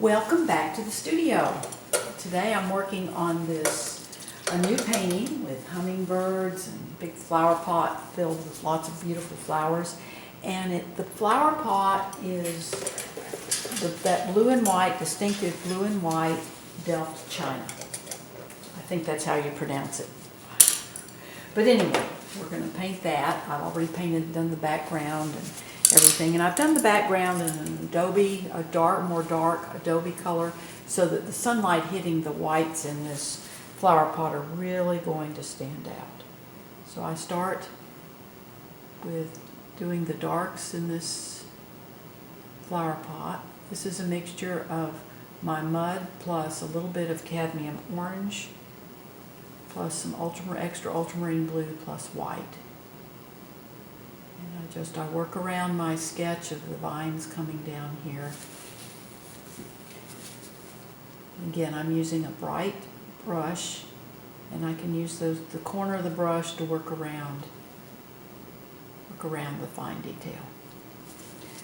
Welcome back to the studio. Today I'm working on a new painting with hummingbirds and a big flower pot filled with lots of beautiful flowers. And the flower pot is that blue and white, distinctive blue and white Delft China. I think that's how you pronounce it. But anyway, we're going to paint that. I've already done the background and everything. And I've done the background in an adobe, more dark adobe color, so that the sunlight hitting the whites in this flower pot are really going to stand out. So I start with doing the darks in this flower pot. This is a mixture of my mud plus a little bit of cadmium orange plus some extra ultramarine blue plus white. And I work around my sketch of the vines coming down here. Again, I'm using a bright brush, and I can use the corner of the brush to work around the fine detail.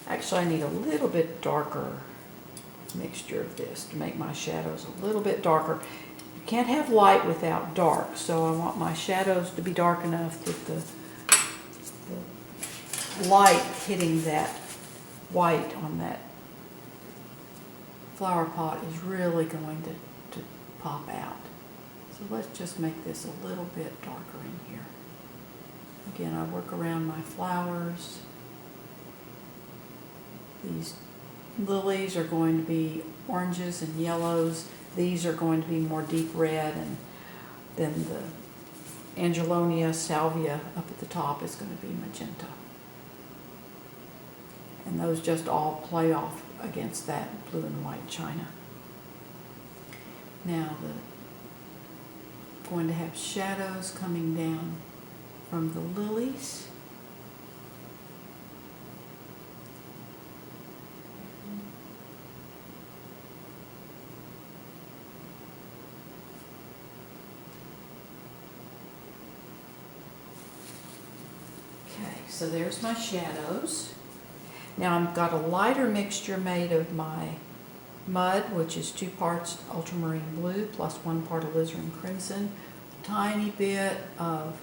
Actually, I need a little bit darker mixture of this to make my shadows a little bit darker. You can't have light without dark, so I want my shadows to be dark enough that the light hitting that white on that flower pot is really going to pop out. So let's just make this a little bit darker in here. Again, I work around my flowers. These lilies are going to be oranges and yellows. These are going to be more deep red, and then the Angelonia salvia up at the top is going to be magenta. And those just all play off against that blue and white china. Now going to have shadows coming down from the lilies. Okay, so there's my shadows. Now I've got a lighter mixture made of my mud, which is 2 parts ultramarine blue plus 1 part alizarin crimson, a tiny bit of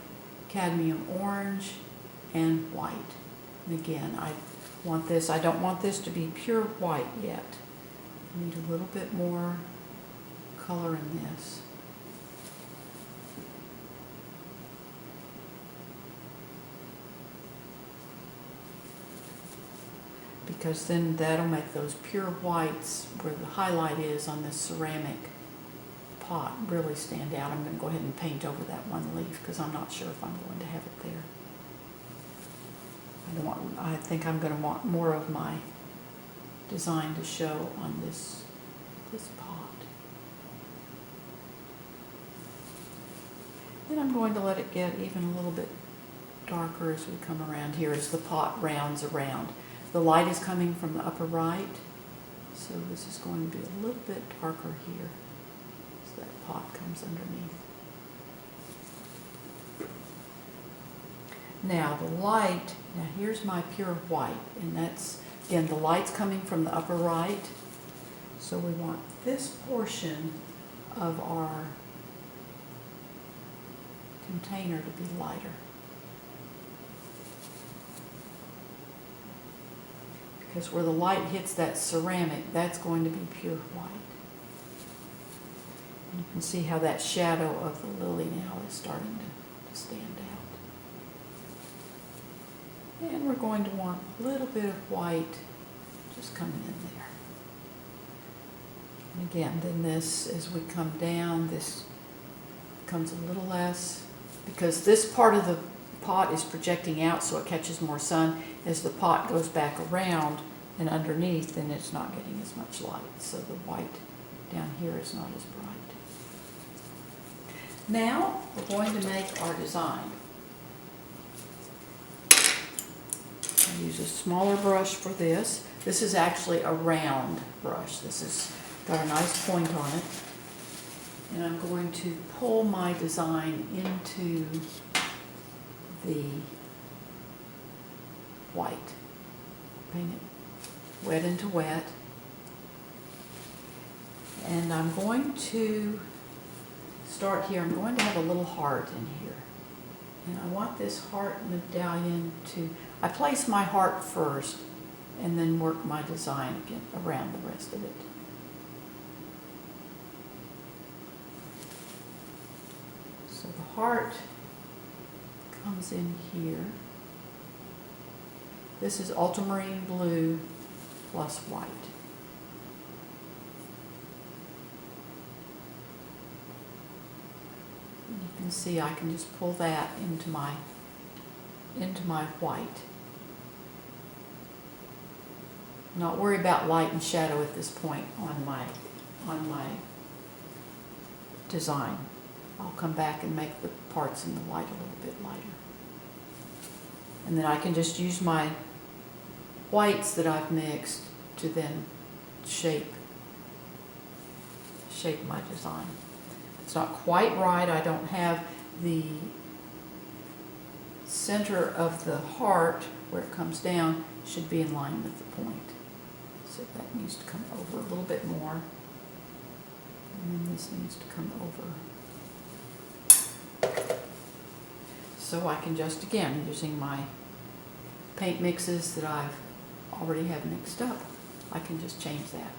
cadmium orange and white. And again, I don't want this to be pure white yet. I need a little bit more color in this. Because then that'll make those pure whites where the highlight is on this ceramic pot really stand out. I'm going to go ahead and paint over that one leaf because I'm not sure if I'm going to have it there. I think I'm going to want more of my design to show on this pot. Then I'm going to let it get even a little bit darker as we come around here as the pot rounds around. The light is coming from the upper right, so this is going to be a little bit darker here as that pot comes underneath. Now here's my pure white, and that's, again, the light's coming from the upper right, so we want this portion of our container to be lighter. Because where the light hits that ceramic, that's going to be pure white. And you can see how that shadow of the lily now is starting to stand out. And we're going to want a little bit of white just coming in there. And again, then this, as we come down, this becomes a little less, because this part of the pot is projecting out so it catches more sun. As the pot goes back around and underneath, then it's not getting as much light, so the white down here is not as bright. Now we're going to make our design. I use a smaller brush for this. This is actually a round brush. This has got a nice point on it. And I'm going to pull my design into the white. Paint it wet into wet. And I'm going to start here. I'm going to have a little heart in here. And I want this heart medallion to, I place my heart first and then work my design again around the rest of it. So the heart comes in here. This is ultramarine blue plus white. You can see I can just pull that into my white. Not worry about light and shadow at this point on my design. I'll come back and make the parts in the white a little bit lighter. And then I can just use my whites that I've mixed to then shape my design. It's not quite right. I don't have the center of the heart where it comes down should be in line with the point. So that needs to come over a little bit more. And then this needs to come over. So I can just, again, using my paint mixes that I've already have mixed up, I can just change that.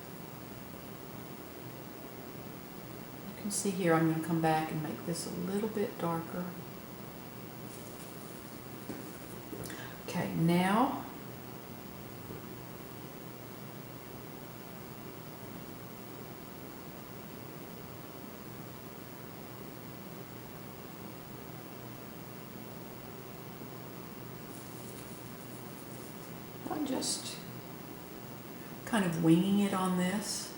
You can see here I'm going to come back and make this a little bit darker. Okay, now I'm just kind of winging it on this.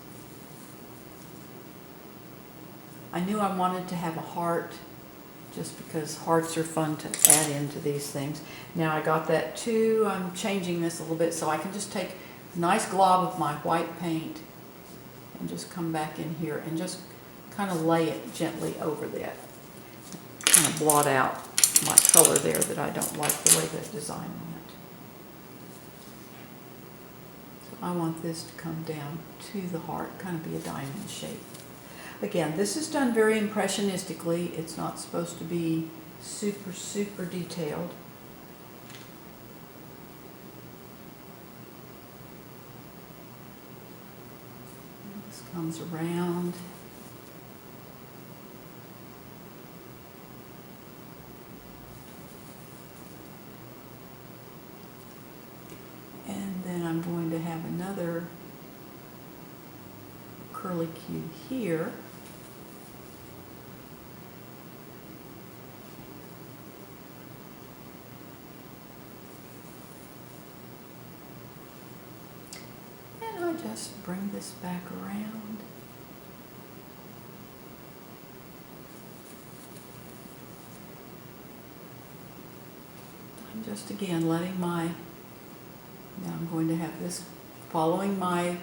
I knew I wanted to have a heart just because hearts are fun to add into these things. Now I got that too. I'm changing this a little bit so I can just take a nice glob of my white paint and just come back in here and just kind of lay it gently over that. Kind of blot out my color there that I don't like the way that design went. I want this to come down to the heart, kind of be a diamond shape. Again, this is done very impressionistically. It's not supposed to be super, super detailed. This comes around. And then I'm going to have another curlicue here. And I'll just bring this back around. I'm just again letting my, now I'm going to have this following my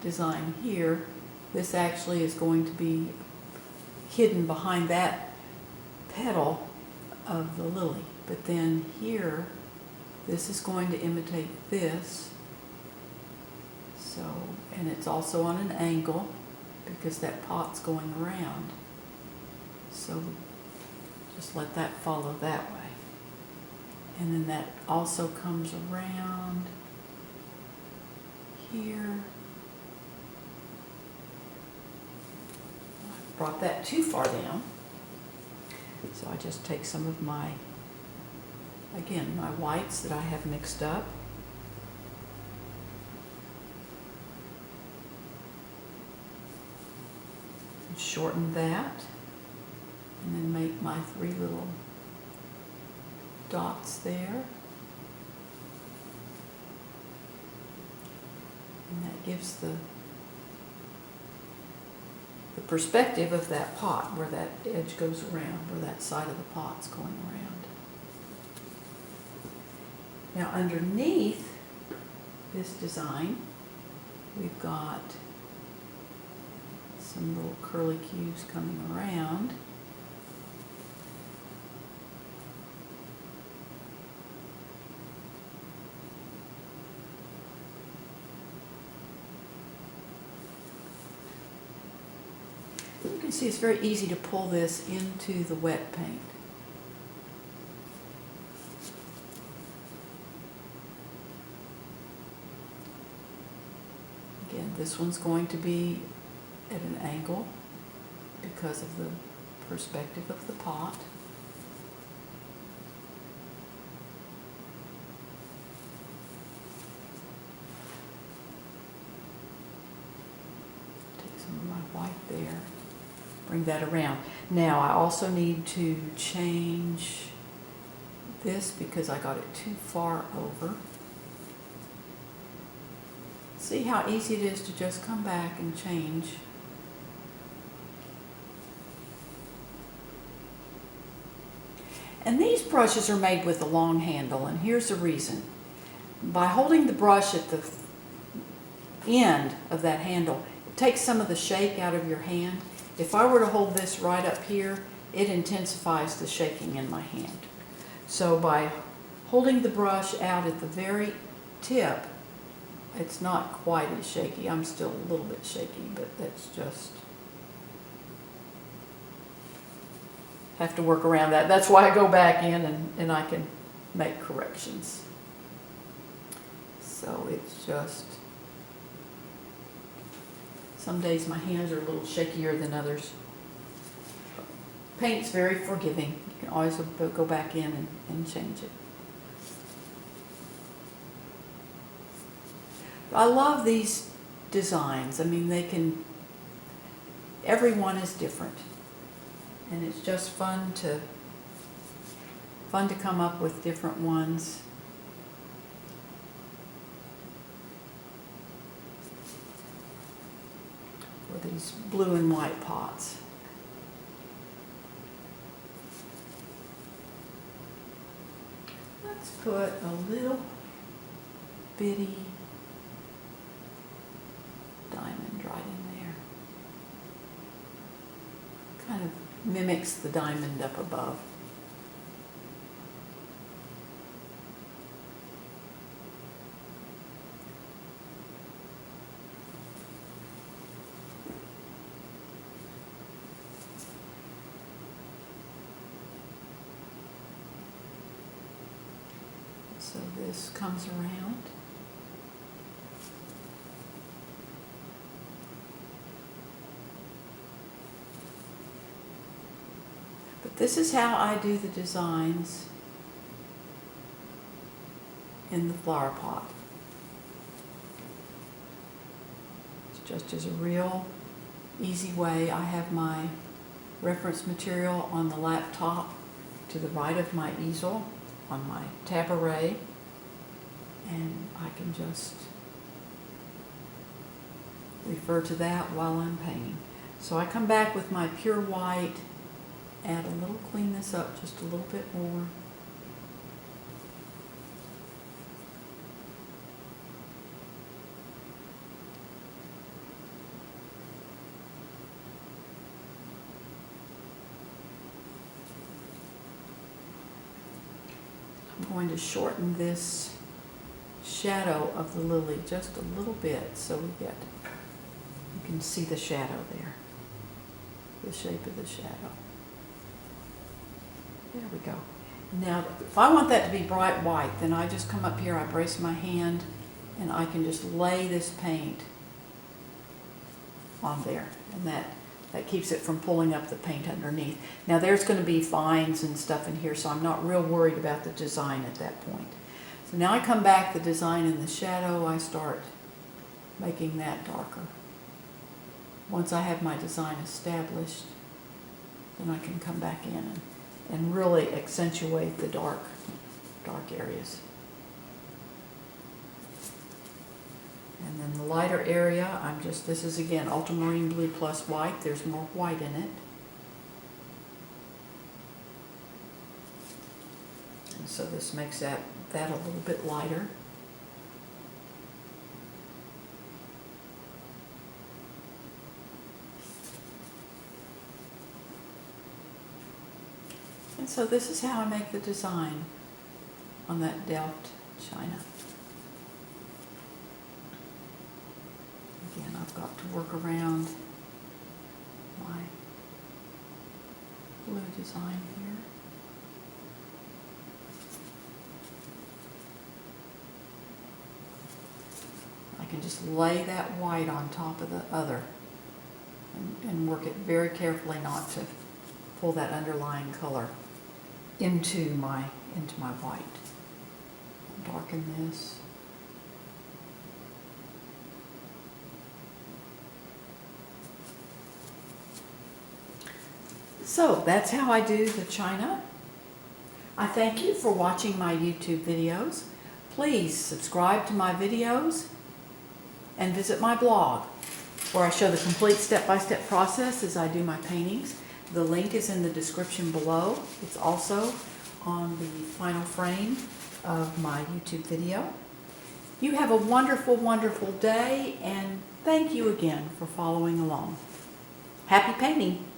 design here. This actually is going to be hidden behind that petal of the lily. But then here, this is going to imitate this. So, and it's also on an angle because that pot's going around. So just let that follow that way. And then that also comes around here. I brought that too far down. So I just take some of my, again, my whites that I have mixed up. And shorten that. And then make my 3 little dots there. And that gives the perspective of that pot, where that edge goes around, where that side of the pot's going around. Now underneath this design, we've got some little curlicues coming around. can see it's very easy to pull this into the wet paint. Again, this one's going to be at an angle because of the perspective of the pot. Take some of my white there, bring that around. Now I also need to change this because I got it too far over. See how easy it is to just come back and change. And these brushes are made with a long handle, and here's the reason. By holding the brush at the end of that handle, it takes some of the shake out of your hand. If I were to hold this right up here, it intensifies the shaking in my hand. So by holding the brush out at the very tip, it's not quite as shaky. I'm still a little bit shaky, but that's just, have to work around that. That's why I go back in and I can make corrections. So it's just, some days my hands are a little shakier than others. Paint's very forgiving. You can always go back in and change it. I love these designs. I mean, everyone is different. And it's just fun to come up with different ones. For these blue and white pots. Let's put a little bitty diamond right in there. Kind of mimics the diamond up above. So this comes around. But this is how I do the designs in the flower pot. It's just as a real easy way. I have my reference material on the laptop to the right of my easel on my tab array, and I can just refer to that while I'm painting. So I come back with my pure white, add a little, clean this up just a little bit more. I'm going to shorten this shadow of the lily just a little bit so you can see the shadow there, the shape of the shadow. There we go. Now, if I want that to be bright white, then I just come up here, I brace my hand, and I can just lay this paint on there. And that keeps it from pulling up the paint underneath. Now, there's going to be vines and stuff in here, so I'm not real worried about the design at that point. So now I come back, the design in the shadow, I start making that darker. Once I have my design established, then I can come back in and really accentuate the dark areas. And then the lighter area, this is again ultramarine blue plus white. There's more white in it. And so this makes that a little bit lighter. And so this is how I make the design on that Delft China. Again, I've got to work around my blue design here. I can just lay that white on top of the other and work it very carefully not to pull that underlying color into my white. Darken this. So that's how I do the china. I thank you for watching my YouTube videos. Please subscribe to my videos and visit my blog where I show the complete step-by-step process as I do my paintings. The link is in the description below. It's also on the final frame of my YouTube video. You have a wonderful, wonderful day, and thank you again for following along. Happy painting!